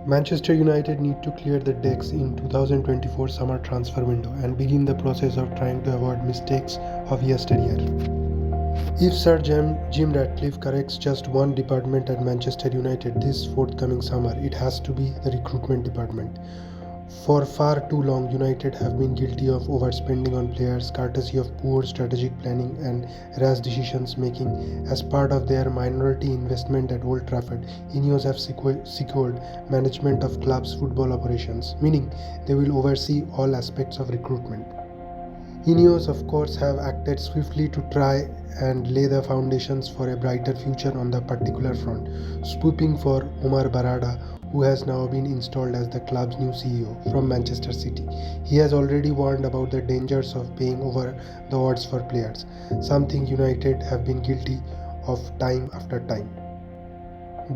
Manchester United need to clear the decks in 2024 summer transfer window and begin the process of trying to avoid mistakes of yesteryear. If Sir Jim Ratcliffe corrects just one department at Manchester United this forthcoming summer, it has to be the recruitment department. For far too long, United have been guilty of overspending on players courtesy of poor strategic planning and rash decisions making. As part of their minority investment at Old Trafford, Ineos have secured management of club's football operations, meaning they will oversee all aspects of recruitment. Ineos, of course, have acted swiftly to try and lay the foundations for a brighter future on the particular front, swooping for Omar Barada, who has now been installed as the club's new CEO from Manchester City. He has already warned about the dangers of paying over the odds for players, something United have been guilty of time after time.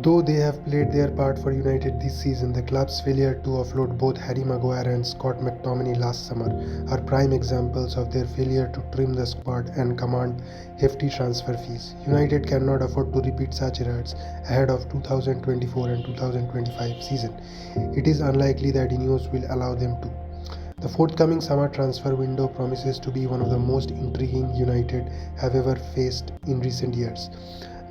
Though they have played their part for United this season, the club's failure to offload both Harry Maguire and Scott McTominay last summer are prime examples of their failure to trim the squad and command hefty transfer fees. United cannot afford to repeat such errors ahead of 2024 and 2025 season. It is unlikely that Ineos will allow them to. The forthcoming summer transfer window promises to be one of the most intriguing United have ever faced in recent years.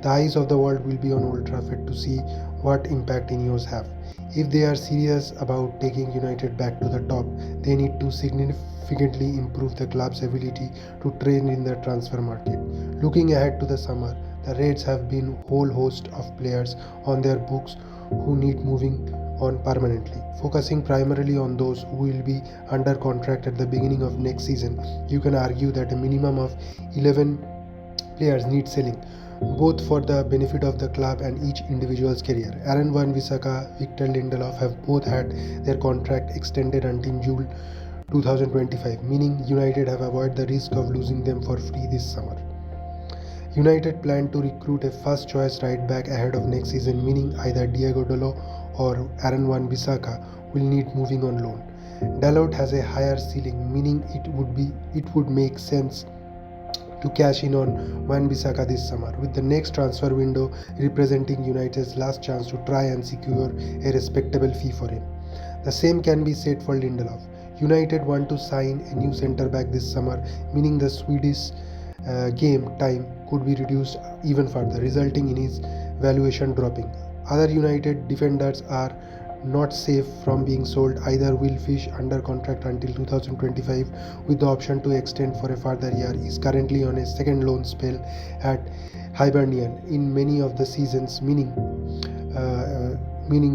The eyes of the world will be on Old Trafford to see what impact Ineos have. If they are serious about taking United back to the top, they need to significantly improve the club's ability to train in the transfer market. Looking ahead to the summer, the Reds have been whole host of players on their books who need moving on permanently. Focusing primarily on those who will be under contract at the beginning of next season, you can argue that a minimum of 11 players need selling, both for the benefit of the club and each individual's career. Aaron Wan-Bissaka, Victor Lindelof have both had their contract extended until June 2025, meaning United have avoided the risk of losing them for free this summer. United plan to recruit a first-choice right-back ahead of next season, meaning either Diego Dalot or Aaron Wan-Bissaka will need moving on loan. Dalot has a higher ceiling, meaning it would make sense to cash in on Wan-Bissaka this summer, with the next transfer window representing United's last chance to try and secure a respectable fee for him. The same can be said for Lindelof. United want to sign a new centre-back this summer, meaning the Swedish game time could be reduced even further, resulting in his valuation dropping. Other United defenders are not safe from being sold either. Will Fish, under contract until 2025 with the option to extend for a further year, is currently on a second loan spell at Hibernian in many of the seasons, meaning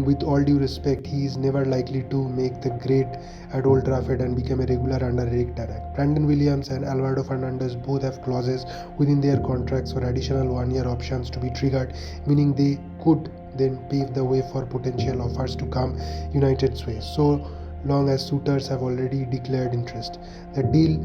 with all due respect, he is never likely to make the grade at Old Trafford and become a regular under Eric Ten Hag. Brandon Williams and Alvaro Fernandez both have clauses within their contracts for additional one-year options to be triggered, meaning they could then pave the way for potential offers to come United's way, so long as suitors have already declared interest. The deal,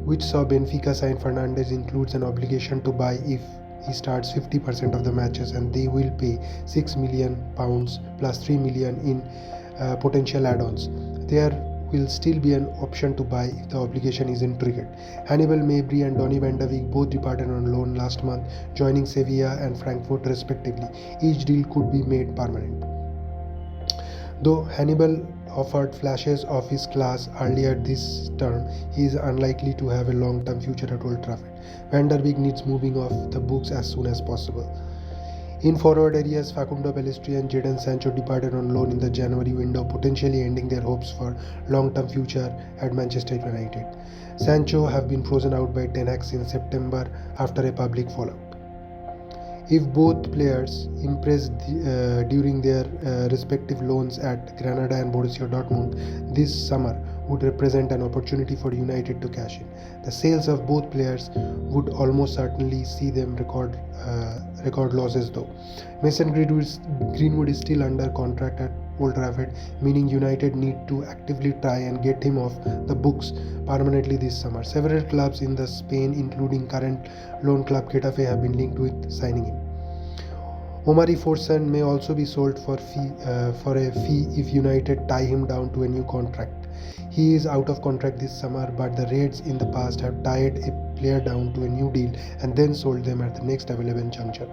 which saw Benfica sign Fernandes, includes an obligation to buy if he starts 50% of the matches, and they will pay £6 million plus £3 million in potential add-ons. There will still be an option to buy if the obligation isn't triggered. Hannibal Mabry and Donny van de Beek both departed on loan last month, joining Sevilla and Frankfurt respectively. Each deal could be made permanent. Though Hannibal offered flashes of his class earlier this term, he is unlikely to have a long-term future at Old Trafford. Van der Beek needs moving off the books as soon as possible. In forward areas, Facundo Pellistri and Jadon Sancho departed on loan in the January window, potentially ending their hopes for long-term future at Manchester United. Sancho have been frozen out by Ten Hag since September after a public fallout. If both players impress during their respective loans at Granada and Borussia Dortmund this summer, would represent an opportunity for United to cash in. The sales of both players would almost certainly see them record losses though. Mason Greenwood is still under contract at Old Trafford, meaning United need to actively try and get him off the books permanently this summer. Several clubs in the Spain, including current loan club Getafe, have been linked with signing him. Omari Forsan may also be sold for a fee if United tie him down to a new contract. He is out of contract this summer, but the Reds in the past have tied a player down to a new deal and then sold them at the next available juncture.